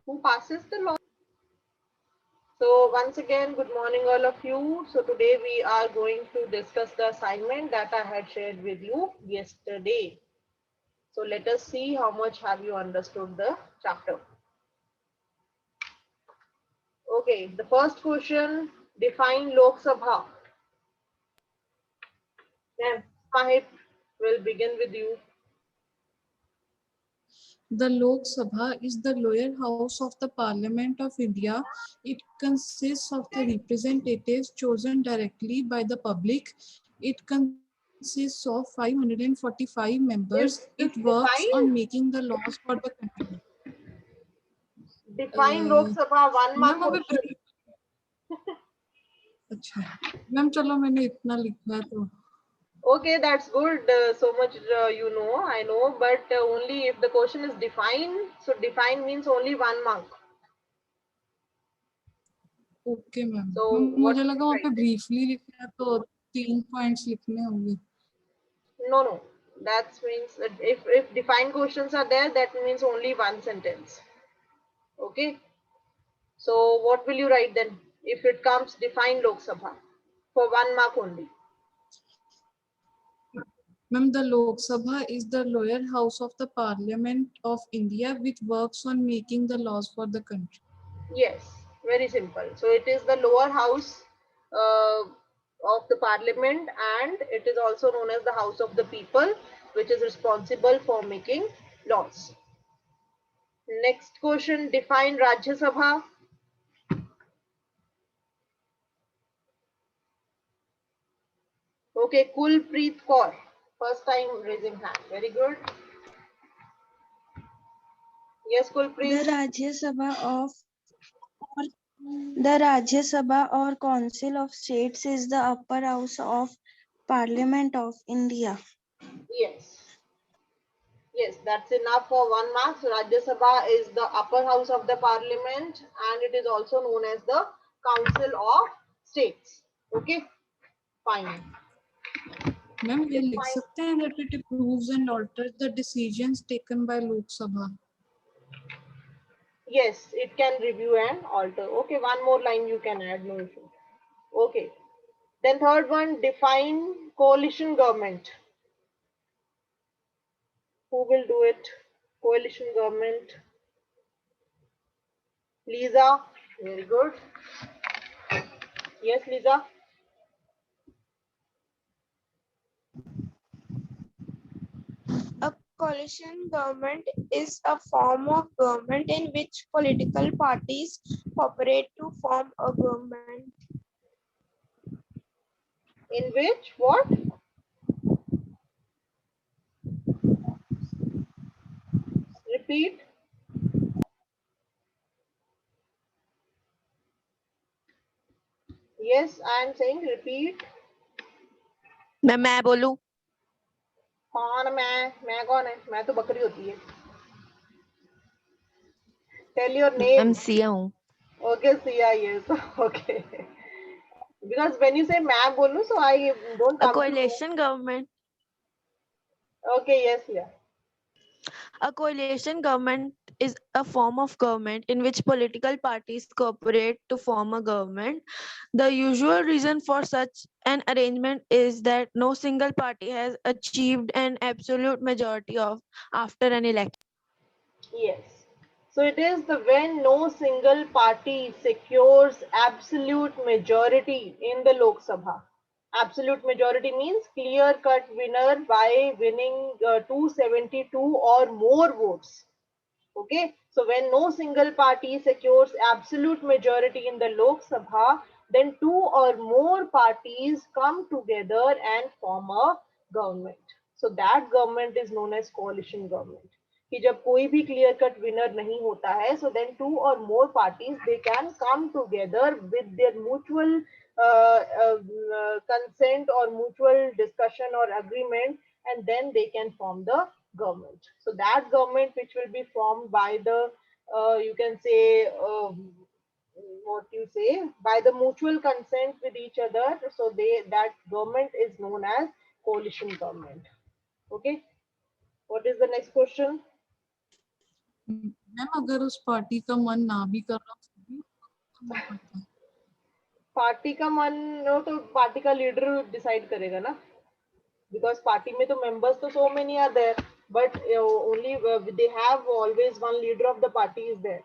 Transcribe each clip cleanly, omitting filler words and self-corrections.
who passes the law. So once again, good morning all of you. So today we are going to discuss the assignment that I had shared with you yesterday. So let us see how much have you understood the chapter. Okay, the first question, define Lok Sabha. Then Mahip will begin with you. The Lok Sabha is the lower house of the Parliament of India. It consists of the representatives chosen directly by the public. It consists of 545 members. Is It this works on define? making the laws for the country. Define Lok Sabha, one mark ma'am अभी question. अच्छा ma'am चलो मैंने इतना लिखा है तो Okay, that's good. So much you know, I know, but only if the question is define. So define means only 1 mark. Okay ma'am So ma'am what मुझे will लगा you वहाँ पे write? ब्रीफली लिखना है तो 3 पॉइंट्स लिखने होंगे. No, no. That means that if defined questions are there, that means only one sentence. Okay. So what will you write then? If it comes define Lok Sabha for 1 mark only. Ma'am, the Lok Sabha is the lower house of the Parliament of India which works on making the laws for the country. Yes, very simple. So it is the lower house of the parliament, and it is also known as the house of the people, which is responsible for making laws. Next question, define Rajya Sabha. Okay, Kulpreet Kaur. First time raising hand. Very good. Yes, Kulpreet. The Rajya Sabha or Council of States is the upper house of Parliament of India. Yes. Yes, that's enough for 1 mark. So Rajya Sabha is the upper house of the parliament, and it is also known as the Council of States. Okay, fine. Ma'am, ये लिख Define. सकते हैं that it approves and alters the decisions taken by Lok Sabha. Yes, it can review and alter. Okay, one more line you can add, no issue. Okay. Then third one, define coalition government. Who will do it? Coalition government. Lisa, very good. Yes, Lisa. A coalition government is a form of government in which political parties cooperate to form a government. In which what? Repeat. Yes, I am saying repeat. मैं बोलूं कौन मैं कौन है? मैं तो बकरी होती है. Tell your name. सिया हूँ. Okay, Sia, yes. Okay. Because when you say मैं बोलूं, so I don't A come to. coalition government. Okay, yes, yeah. A coalition government is a form of government in which political parties cooperate to form a government. The usual reason for such an arrangement is that no single party has achieved an absolute majority of after an election. Yes. So it is the when no single party secures absolute majority in the Lok Sabha. Absolute majority means clear cut winner by winning 272 or more votes. Okay, so when no single party secures absolute majority in the Lok Sabha, then two or more parties come together and form a government. So that government is known as coalition government. कि जब कोई भी clear cut winner नहीं होता है, so then two or more parties they can come together with their mutual consent or mutual discussion or agreement, and then they can form the government. So that government which will be formed by the you can say what you say by the mutual consent with each other. So that government is known as coalition government. Okay. What is the next question? Ma'am अगर उस party का मन ना भी कर रहा तो भी करना पड़ता है। पार्टी का मन हो तो पार्टी का लीडर डिसाइड करेगा ना, because party में तो members तो so many are there, but only they have always one leader of the party is there,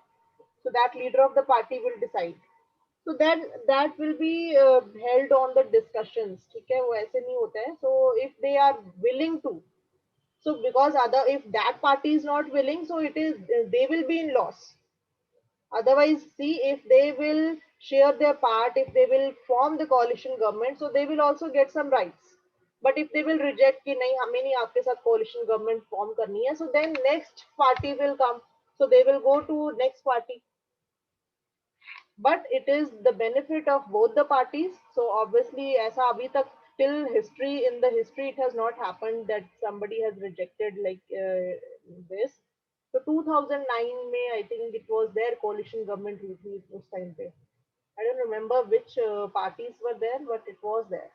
so that leader of the party will decide. So then that will be held on the discussions, ठीक है, वो ऐसे नहीं होता है. So if they are willing to, so because other, if that party is not willing, so it is, they will be in loss. Otherwise, see, if they will share their part, if they will form the coalition government, so they will also get some rights. But if they will reject कि नहीं हमें नहीं आपके साथ coalition government form करनी है, so then next party will come, so they will go to next party. But it is the benefit of both the parties. So obviously ऐसा अभी तक till history, in the history it has not happened that somebody has rejected like this. So 2009 में I think it was their coalition government हुई थी उस time पे. I don't remember which parties were there, but it was there.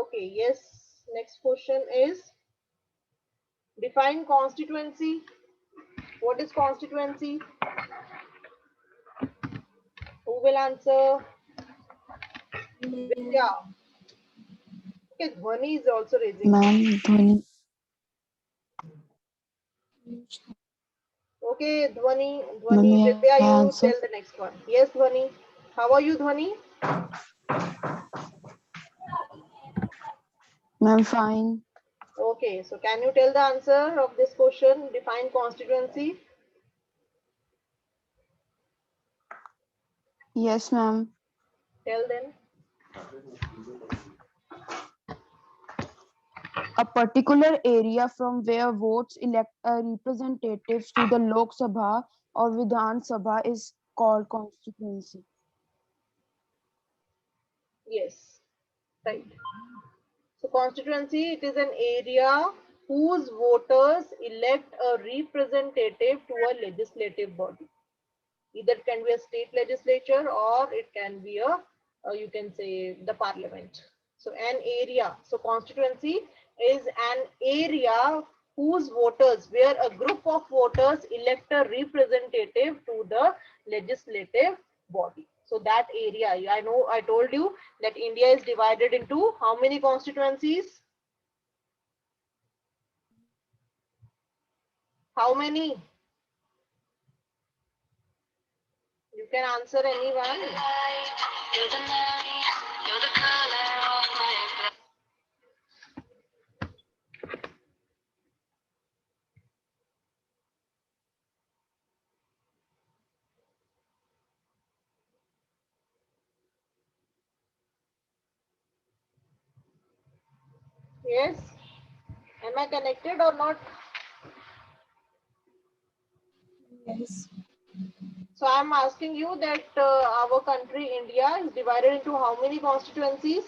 Okay, yes. Next question is, define constituency. What is constituency? Who will answer? Vidya. Okay, Dhwani is also raising. Ma'am, Dhwani. Okay, Dhwani, May I Vidya, you answer? tell the next one. Yes, Dhwani. How are you, Dhwani? Ma'am, fine. Okay, so can you tell the answer of this question? Define constituency. Yes, ma'am. Tell then. A particular area from where votes elect representatives to the Lok Sabha or Vidhan Sabha is called constituency. Yes, right. So constituency, it is an area whose voters elect a representative to a legislative body. Either it can be a state legislature or it can be a, you can say the parliament. So an area. So constituency is an area whose voters, where a group of voters elect a representative to the legislative body. So that area, I know I told you that India is divided into how many constituencies? How many? You can answer anyone. Yes. Am I connected or not? Yes. So I'm asking you that our country, India, is divided into how many constituencies?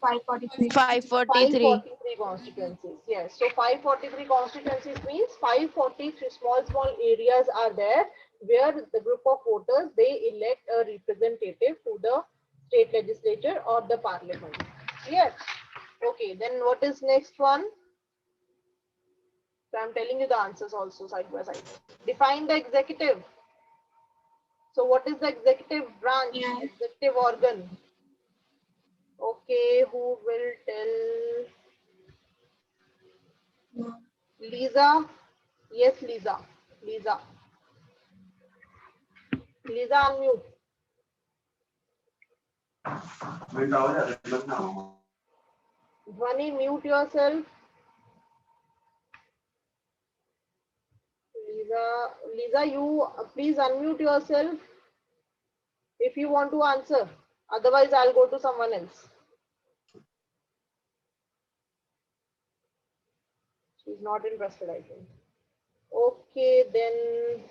543. 543. 543 constituencies. Yes. So 543 constituencies means 543 small areas are there where the group of voters, they elect a representative to the state legislature or the parliament. Yes. Okay. Then what is next one? So I'm telling you the answers also side by side. Define the executive. So what is the executive branch? Yeah. Executive organ. Okay, who will tell? Lisa. Yes, Lisa. Lisa. Lisa, unmute. Dhwani, mute yourself. Lisa, you please unmute yourself if you want to answer. Otherwise, I'll go to someone else. She's not interested, I think. Okay, then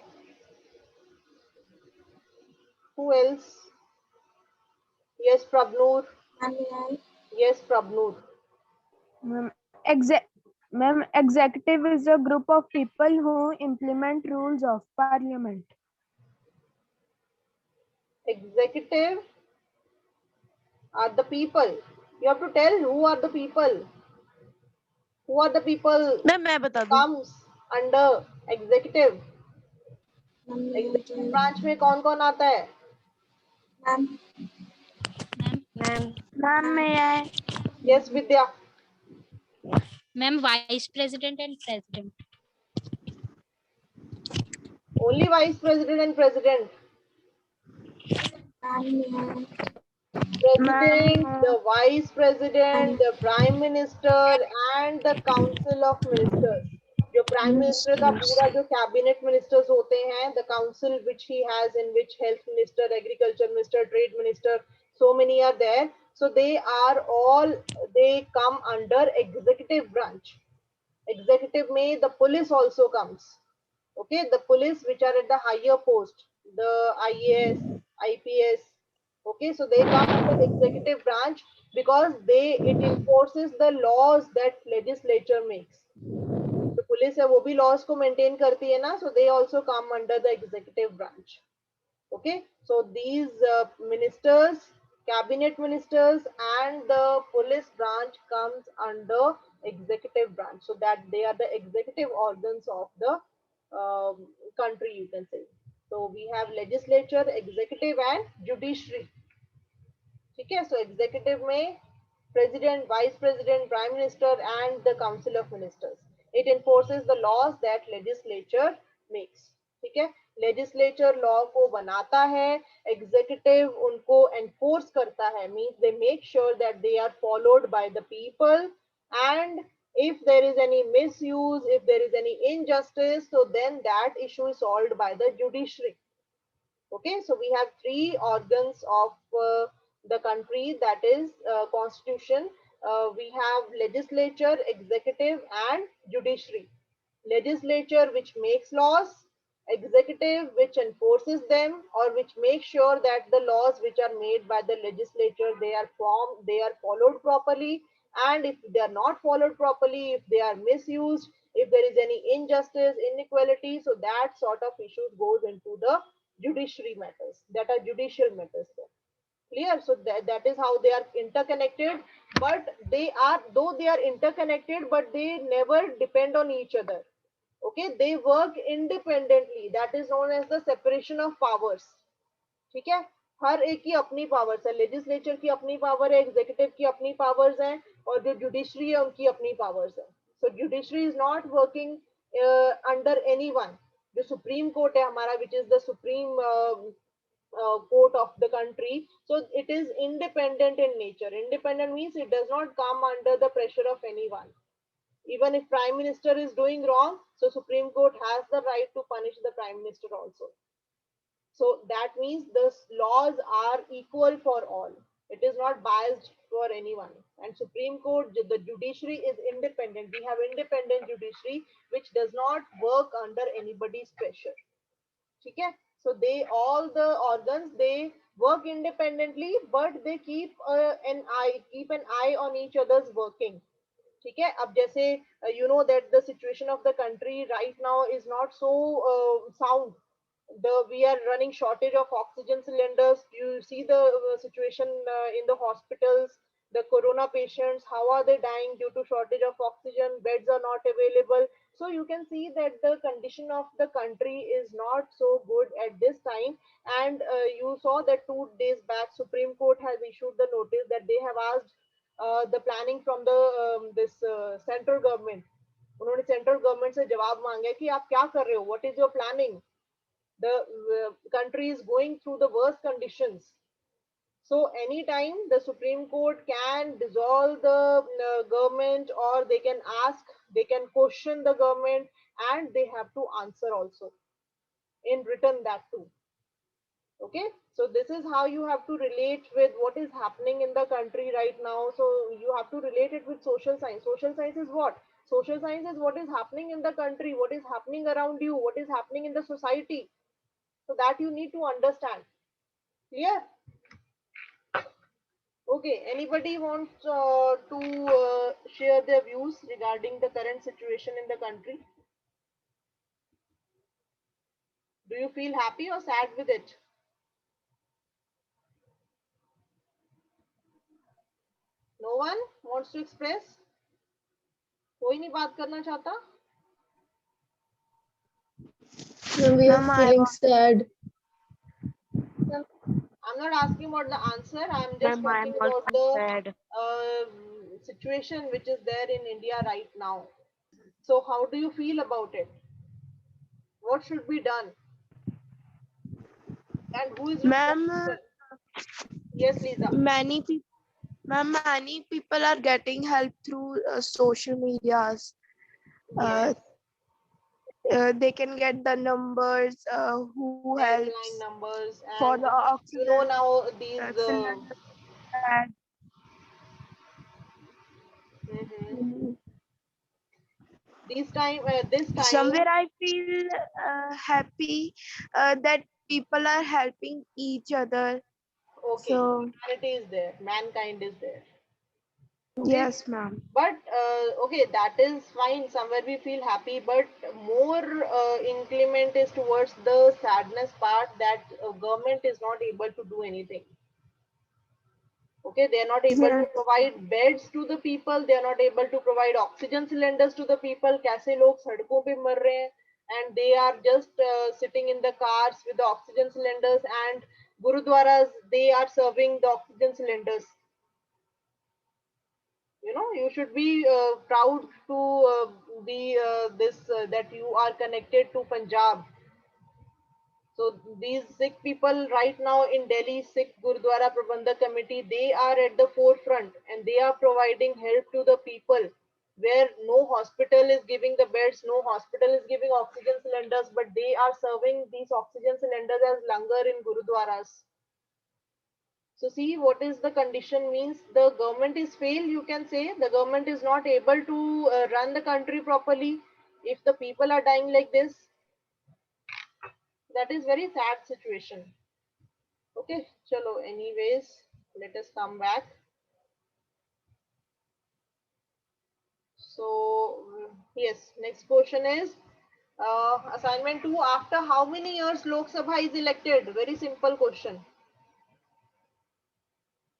who else? Yes, Prabnoor. Yes, Prabnoor. Ma'am, executive is a group of people who implement rules of parliament. Executive are the people. You have to tell who are the people. Who are the people मैं बता दूं. comes under executive? Executive branch में कौन कौन आता है? Ma'am may I? Yes, Vidya. Ma'am, Vice President and President. Only vice president and president. President, the vice president, the prime minister and the council of ministers. जो prime minister का पूरा जो cabinet ministers होते हैं, the council which he has, in which health minister, agriculture minister, trade minister, so many are there. So they come under executive branch. Executive में the police also comes. Okay, the police which are at the higher post, the IAS, IPS. Okay, so they come under executive branch because it enforces the laws that legislature makes. तो police है वो भी laws को maintain करती है ना, so they also come under the executive branch. Okay, so these ministers, cabinet ministers and the police branch comes under executive branch, so that they are the executive organs of the country, you can say. So we have legislature, executive and judiciary. ठीक है, so executive में president, vice president, prime minister and the council of ministers. It enforces the laws that legislature makes. ठीक है, legislature law को बनाता है, executive उनको enforce करता है, means they make sure that they are followed by the people, and if there is any misuse, if there is any injustice, so then that issue is solved by the judiciary. Okay, so we have three organs of the country, that is constitution. We have legislature, executive and judiciary. Legislature which makes laws, executive which enforces them or which makes sure that the laws which are made by the legislature, they are followed properly, and if they are not followed properly, if they are misused, if there is any injustice, inequality, so that sort of issues goes into the judiciary matters, that are judicial matters. Clear? So that is how they are interconnected, but though they are interconnected, but they never depend on each other. Okay, they work independently. That is known as the separation of powers. ठीक है, हर एक की अपनी powers है, legislature की अपनी power है, executive की अपनी पावर्स हैं, और जो जुडिशरी है उनकी अपनी पावर्स है. So judiciary is not working under anyone. जो सुप्रीम कोर्ट है हमारा, which is the supreme court of the country, so it is independent in nature. Independent means it does not come under the pressure of anyone. Even if prime minister is doing wrong, so Supreme Court has the right to punish the prime minister also. So that means the laws are equal for all. It is not biased for anyone. And Supreme Court, the judiciary is independent. We have independent judiciary which does not work under anybody's pressure. Okay? So all the organs, they work independently, but they keep an eye on each other's working. ठीक है, अब जैसे you know that the situation of the country right now is not so sound. We are running shortage of oxygen cylinders. You see the situation in the hospitals, the corona patients, how are they dying due to shortage of oxygen? Beds are not available. So you can see that the condition of the country is not so good at this time. And you saw that 2 days back Supreme Court has issued the notice that they have asked the planning from the this central government. उन्होंने central government से जवाब मांगा कि आप क्या कर रहे हो, what is your planning. The country is going through the worst conditions. So anytime the Supreme Court can dissolve the government, or they can question the government, and they have to answer also in written, that too. Okay, so this is how you have to relate with what is happening in the country right now. So you have to relate it with social science. Social science is what? Social science is what is happening in the country, what is happening around you, what is happening in the society. So that you need to understand. Clear? Okay, anybody wants to share their views regarding the current situation in the country? Do you feel happy or sad with it? No one wants to express? कोई नहीं बात करना चाहता? We are feeling sad. I'm not asking about the answer. I'm just Ma'am, I am talking about also the sad. situation which is there in India right now. So how do you feel about it? What should be done? And who is Ma'am, responsible? Yes, Lisa. many people are getting help through social medias. Yes. They can get the numbers who Helpline helps numbers, for and the you know oxygen now these cylinder. And, mhm. mm, this time, somewhere I feel happy that people are helping each other. okay, So humanity is there, mankind is there. Okay, yes, ma'am. but okay, that is fine. Somewhere we feel happy, but more inclement is towards the sadness part that government is not able to do anything. Okay, they are not able to Yes, provide beds to the people. They are not able to provide oxygen cylinders to the people. कैसे लोग सड़कों पे मर रहे हैं, and they are just sitting in the cars with the oxygen cylinders, and gurudwaras they are serving the oxygen cylinders. You know, you should be proud to be this that you are connected to Punjab. So these Sikh people right now in Delhi, Sikh Gurdwara Prabandhak Committee, they are at the forefront and they are providing help to the people where no hospital is giving the beds, no hospital is giving oxygen cylinders, but they are serving these oxygen cylinders as langar in Gurudwaras. So see what is the condition means the government is failed, you can say the government is not able to run the country properly if the people are dying like this. That is very sad situation. Okay, chalo, anyways, let us come back. So, yes, next question is assignment 2. After how many years Lok Sabha is elected? Very simple question.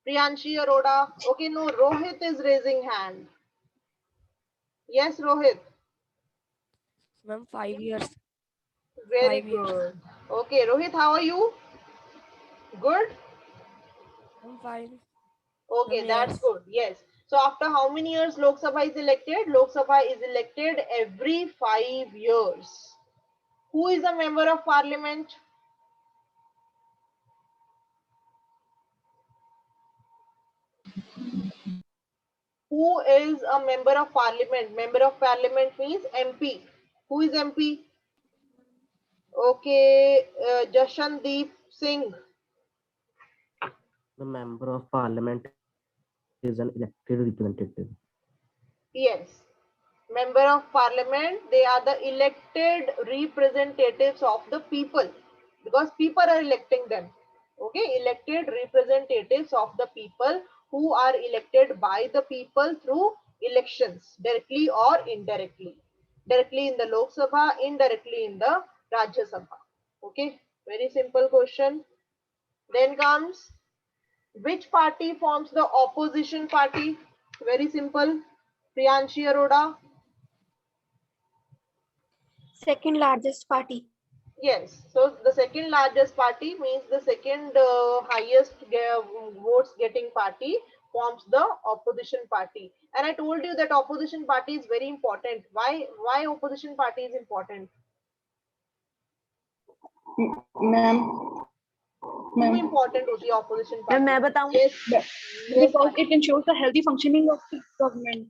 Priyanshi Arora. Okay, no, Rohit is raising hand. Yes, Rohit. Ma'am, 5 years. Very 5 years. good. Okay, Rohit, how are you? Good? I'm fine. Okay, Ma'am, that's yes. good. Yes. So after how many years Lok Sabha is elected? Lok Sabha is elected every 5 years. Who is a member of parliament? Who is a member of parliament? Member of parliament means MP. Who is MP? Okay, Jashandeep Singh. The member of parliament is an elected representative. Yes. Member of parliament, they are the elected representatives of the people because people are electing them. Okay, elected representatives of the people who are elected by the people through elections, directly or indirectly. Directly in the Lok Sabha, indirectly in the Rajya Sabha. Okay, very simple question. Then comes, which party forms the opposition party? Very simple. Priyanshi Arora. Second largest party. Yes, so the second largest party means the second highest votes getting party forms the opposition party. And I told you that opposition party is very important. Why opposition party is important? Ma'am, क्यों important होती है opposition मैं party? बताऊं Yes, yes, Because it ensures the healthy functioning of the government.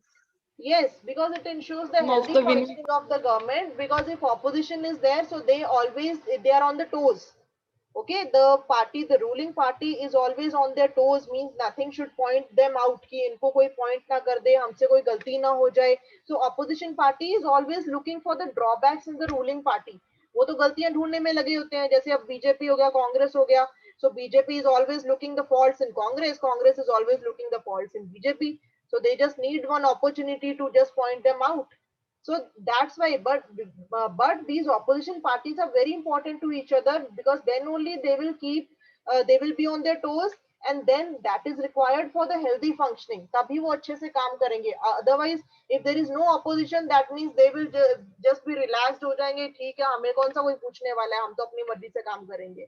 yes, because it ensures the Of healthy the winning. functioning of the government. Because if opposition is there, so they are on the toes. Okay, the ruling party is always on their toes, means nothing should point them out कि इनको कोई point ना कर दे, हमसे कोई गलती ना हो जाए. So opposition party is always looking for the drawbacks in the ruling party. वो तो गलतियां ढूंढने में लगे होते हैं, जैसे अब बीजेपी हो गया, कांग्रेस हो गया. So BJP is always looking the faults in Congress. Congress is always looking the faults in BJP. So they just need one opportunity to just point them out. So that's why, but these opposition parties are very important to each other because then only they will be on their toes and then that is required for the healthy functioning. तभी वो अच्छे से काम करेंगे. Otherwise, if there is no opposition, that means they will just be relaxed हो जाएंगे. ठीक है, हमें कौन सा कोई पूछने वाला है, हम तो अपनी मर्जी से काम करेंगे.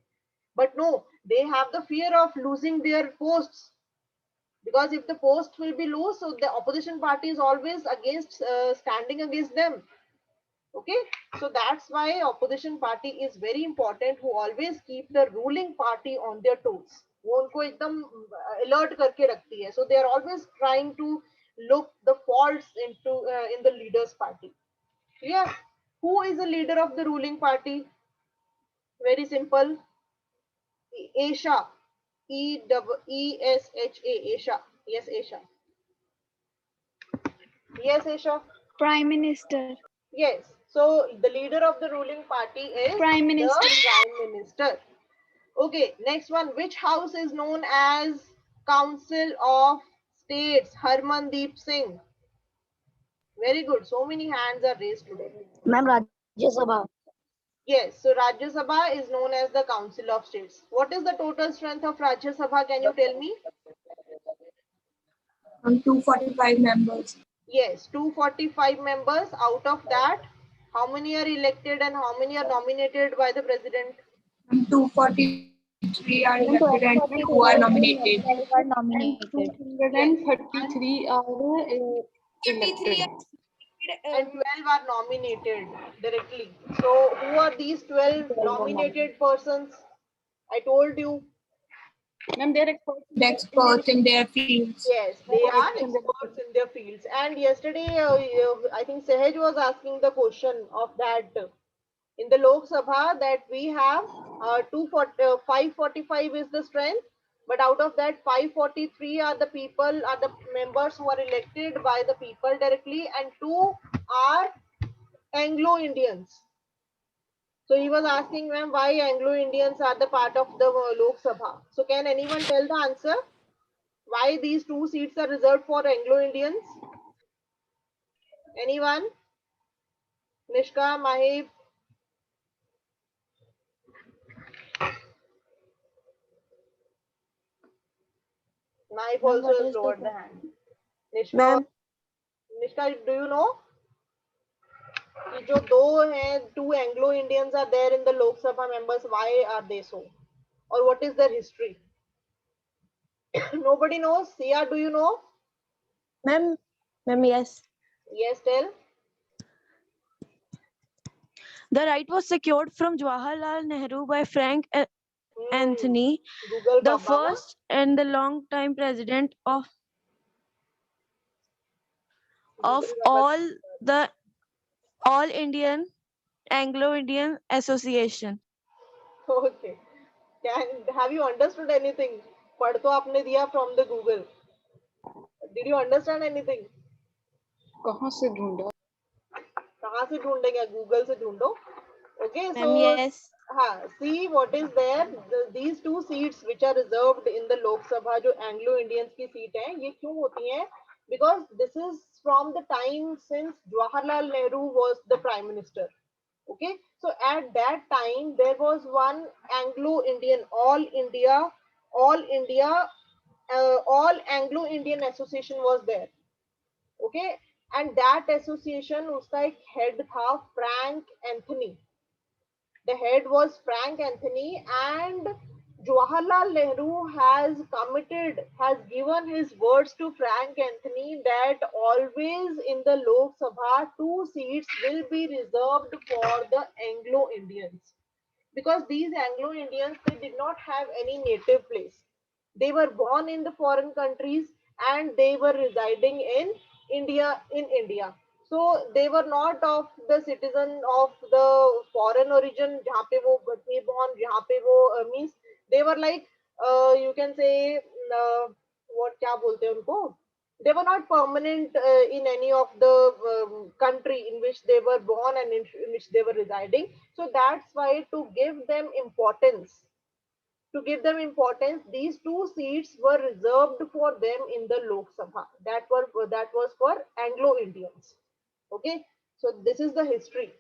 But no, they have the fear of losing their posts, because if the post will be loose, so the opposition party is always against standing against them. Okay, so that's why opposition party is very important, who always keep the ruling party on their toes. वो उनको एकदम alert करके रखती है. So they are always trying to look the faults into in the leader's party. Yeah, who is the leader of the ruling party? Very simple. Esha. ESHA. Esha. Yes, Esha. Yes, Esha. Prime Minister. Yes. So the leader of the ruling party is Prime Minister. the Prime Minister. Okay, next one. Which house is known as Council of States? Harmandeep Singh. Very good. So many hands are raised today. Ma'am, Rajya Sabha. Yes, so Rajya Sabha is known as the Council of States. What is the total strength of Rajya Sabha? Can you tell me? 245 members. Yes, 245 members. Out of that, how many are elected and how many are nominated by the president? 243 are elected and 2 are nominated. And 233 are elected. And 12 are nominated directly. So who are these 12 nominated persons? I told you. Ma'am, they're experts. The experts in their fields. Yes, they are experts in their fields. And yesterday, I think Sehaj was asking the question of that in the Lok Sabha, that we have 545 is the strength, but out of that 543 are the people, are the members who are elected by the people directly, and 2 are Anglo-Indians. So he was asking, ma'am, why Anglo-Indians are the part of the Lok Sabha. So can anyone tell the answer? Why these 2 seats are reserved for Anglo-Indians? Anyone? Nishka, Mahib? Mahib also has lowered the hand. Nishka, Nishka, do you know? कि जो 2 हैं, 2 Anglo-Indians are there in the Lok Sabha members. Why are they so? Or what is their history? Nobody knows. Sia, do you know? Ma'am, yes. Yes, tell. The right was secured from Jawaharlal Nehru by Frank Anthony, Google the Baba. first and the long-time president of Google Baba. All Indian Anglo-Indian Association. Okay. Have you understood anything? पढ़ तो आपने दिया from the Google. Did you understand anything? कहाँ से ढूंढा? कहाँ से ढूंढेंगे? Google से ढूंढो. Okay, so yes. See what is there. These 2 seats which are reserved in the Lok Sabha, जो Anglo-Indians की सीट हैं, ये क्यों होती हैं? Because this is from the time since Jawaharlal Nehru was the Prime Minister. Okay, so at that time there was one Anglo-Indian, all Anglo-Indian Association was there. Okay, and that association, उसका एक head था Frank Anthony. The head was Frank Anthony, and Jawaharlal Nehru has given his words to Frank Anthony that always in the Lok Sabha 2 seats will be reserved for the Anglo-Indians, because these Anglo-Indians, they did not have any native place. They were born in the foreign countries and they were residing in India. So they were not of the citizen of the foreign origin, जहाँ पे वो थे born, जहाँ पे वो means they were like you can say what क्या बोलते हैं उनको? They were not permanent in any of the country in which they were born and in which they were residing. So that's why to give them importance, these 2 seats were reserved for them in the Lok Sabha. That was for Anglo-Indians. Okay, so this is the history.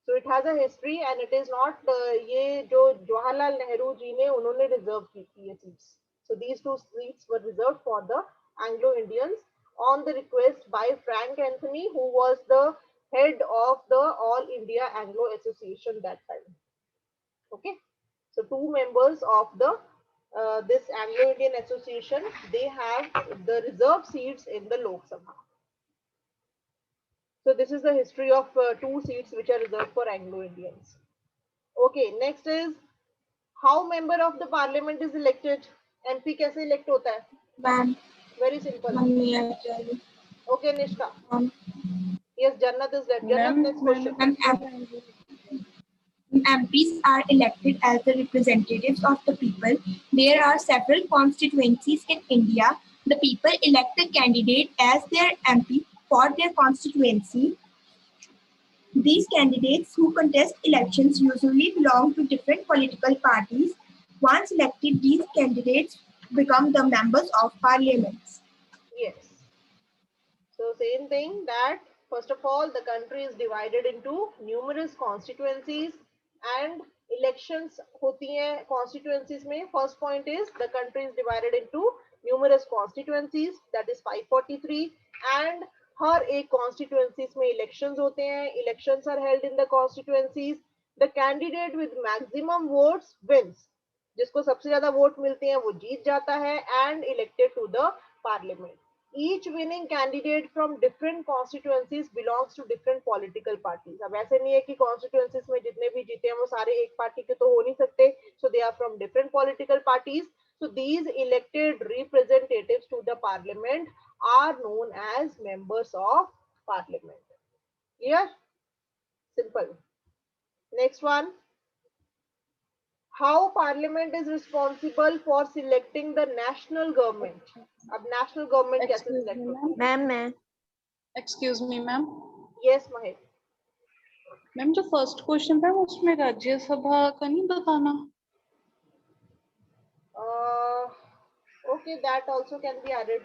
So it has a history, and it is not ये जो जवाहरलाल नेहरू जी ने उन्होंने reserve की थी ये seats. So these two seats were reserved for the Anglo-Indians on the request by Frank Anthony, who was the head of the All India Anglo Association that time. Okay, so two members of the this Anglo-Indian Association, they have the reserved seats in the Lok Sabha. So this is the history of two seats which are reserved for Anglo-Indians. Okay, next is how member of the parliament is elected. MP कैसे elect होता है? Ma'am, Very simple. may I tell you? Okay, Nishka. Um, Yes, Jannat is there. Jannat, next question. MPs are elected as the representatives of the people. There are several constituencies in India. The people elect a candidate as their MP for their constituency. These candidates who contest elections usually belong to different political parties. Once elected, these candidates become the members of parliament. Yes. So same thing that first of all, the country is divided into numerous constituencies and elections होती हैं constituencies में. First point is the country is divided into numerous constituencies, that is 543, and हर एक constituencies में elections होते हैं. Elections are held in the constituencies. The candidate with maximum votes wins. जिसको सबसे ज्यादा वोट मिलते हैं वो जीत जाता है and elected to the parliament. Each winning candidate from different constituencies belongs to different political parties. अब ऐसे नहीं है कि constituencies में जितने भी जीते हैं वो सारे एक पार्टी के तो हो नहीं सकते. So they are from different political parties. So these elected representatives to the parliament are known as members of parliament. Clear? Simple. Next one. How parliament is responsible for selecting the national government. अब national government कैसे select होती है? Ma'am excuse me ma'am. Yes, Mahek. Ma'am जो first question था उसमें राज्यसभा का नहीं बताना. Okay, that also can be added.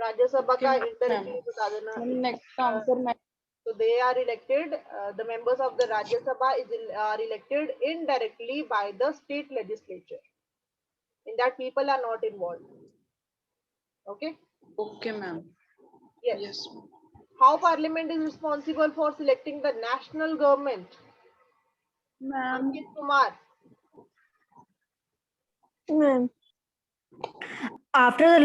Rajya Sabha का indirectly बता देना. Next answer ma'am. So they are elected. The members of the Rajya Sabha are elected indirectly by the state legislature. In that, people are not involved. Okay. Okay, ma'am. Yes. Yes. How Parliament is responsible for selecting the national government? Ma'am. Ankit Kumar. Ma'am After the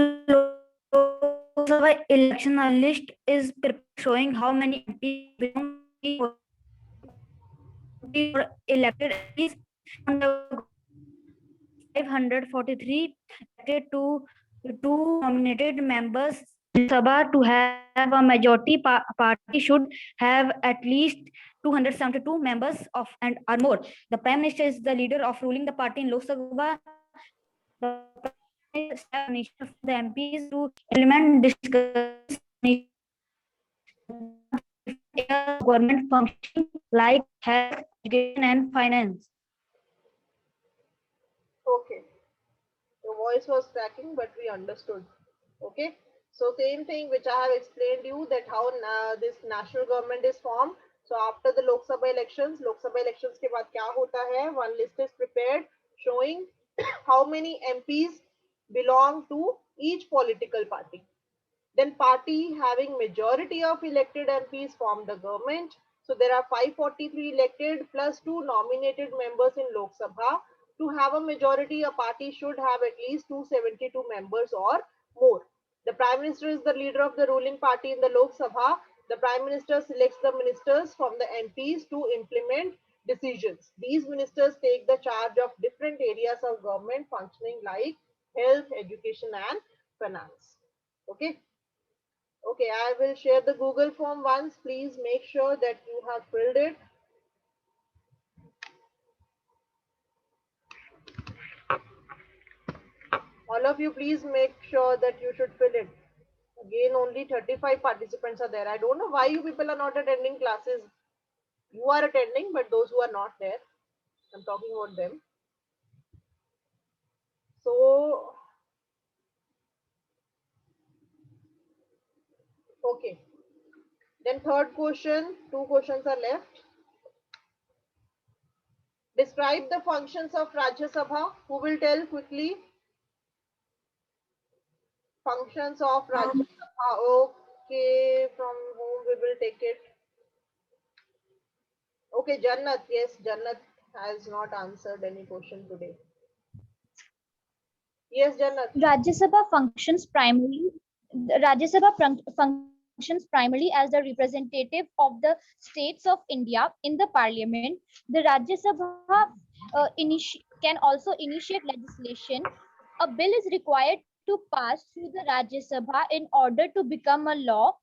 Lok Sabha election, a list is showing how many MPs belong to elected MPs on the 543 elected to two nominated members. Sabha to have a majority party should have at least 272 members of and or more. The Prime Minister is the leader of ruling the party in Lok Sabha. The Prime Minister of the MPs to implement discuss government functions like health, education, and finance. Okay. Your voice was cracking, but we understood. Okay. So same thing which I have explained you that how this national government is formed. So after the Lok Sabha elections के बाद क्या होता है? One list is prepared showing how many MPs belong to each political party. Then party having majority of elected MPs form the government. So there are 543 elected plus 2 nominated members in Lok Sabha. To have a majority, a party should have at least 272 members or more. The Prime Minister is the leader of the ruling party in the Lok Sabha. The Prime Minister selects the ministers from the MPs to implement decisions. These ministers take the charge of different areas of government functioning like health, education, and finance. Okay. Okay, I will share the Google form once. Please make sure that you have filled it. All of you, please make sure that you should fill it. Again, only 35 participants are there. I don't know why you people are not attending classes. You are attending, but those who are not there, I'm talking about them. So, okay. Then third question, 2 questions are left. Describe the functions of Rajya Sabha. Who will tell quickly? Functions of Rajya Sabha. Okay, from whom we will take it? Okay, Jannat. Yes, Jannat has not answered any question today. Yes, Jannat. Rajya Sabha functions primarily. Functions primarily as the representative of the states of India in the Parliament. The Rajya Sabha can also initiate legislation. A bill is required to pass through the Rajya Sabha in order to become a law.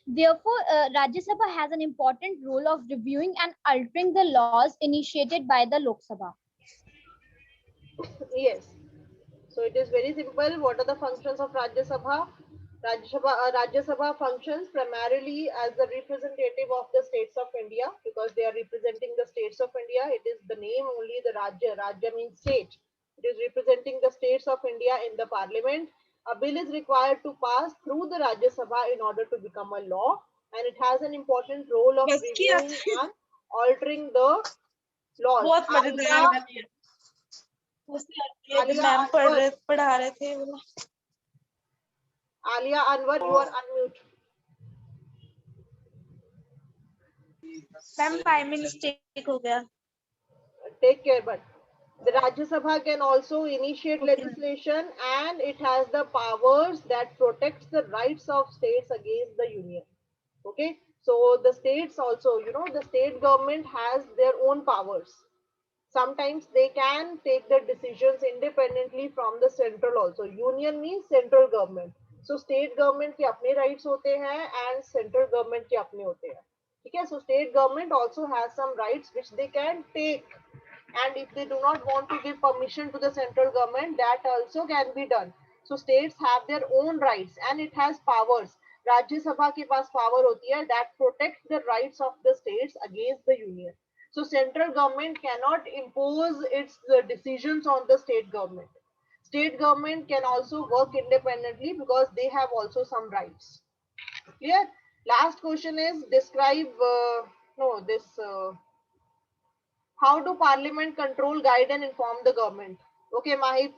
Therefore, Rajya Sabha has an important role of reviewing and altering the laws initiated by the Lok Sabha. Yes. So it is very simple. What are the functions of Rajya Sabha? Rajya Sabha functions primarily as the representative of the states of India because they are representing the states of India. It is the name only, the Rajya. Rajya means state. It is representing the states of India in the parliament. A bill is required to pass through the Rajya Sabha in order to become a law, and it has an important role of reviewing and altering the laws. Ma'am पढ़ा रहे थे वो Alia Anwar, you are unmute. Ma'am 5 mistake हो गया Take care, but the Rajya Sabha can also initiate legislation and it has the powers that protects the rights of states against the union. Okay, so the states also, the state government has their own powers. Sometimes they can take the decisions independently from the central also. Union means central government. So state government के अपने rights होते हैं and central government के अपने होते हैं. Okay, so state government also has some rights which they can take, and if they do not want to give permission to the central government, that also can be done. So states have their own rights and it has powers. Rajya Sabha के पास power होती है that protects the rights of the states against the union. So central government cannot impose its decisions on the state government. State government can also work independently because they have also some rights. Clear? Last question is describe, how do parliament control, guide and inform the government? Okay, Mahip,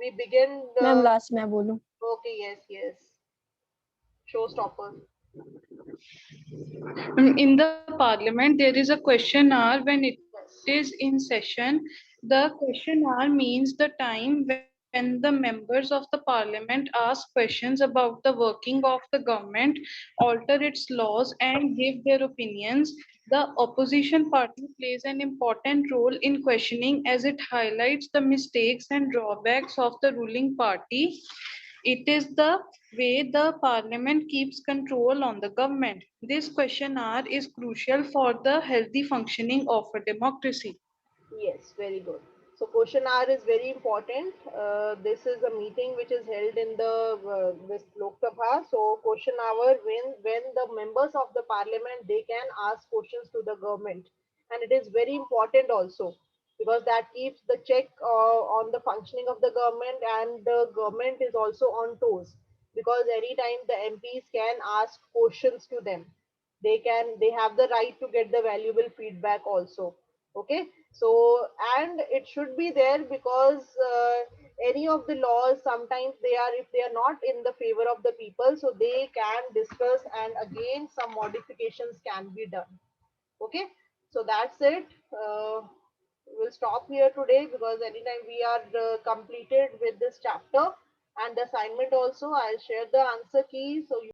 we begin. Ma'am, last मैं बोलूं. Okay, yes. Showstopper. In the parliament, there is a question hour when it is in session. The question hour means the time when the members of the parliament ask questions about the working of the government, alter its laws and give their opinions. The opposition party plays an important role in questioning as it highlights the mistakes and drawbacks of the ruling party. It is the way the parliament keeps control on the government. This question hour is crucial for the healthy functioning of a democracy. Yes, very good. So question hour is very important. This is a meeting which is held in the this Lok Sabha. So question hour when the members of the parliament they can ask questions to the government, and it is very important also because that keeps the check on the functioning of the government, and the government is also on toes because anytime the MPs can ask questions to them, they have the right to get the valuable feedback also. Okay, so and it should be there because any of the laws sometimes they are, if they are not in the favor of the people, so they can discuss and again some modifications can be done. Okay, so that's it. We'll stop here today because anytime we are completed with this chapter and the assignment also, I'll share the answer key so you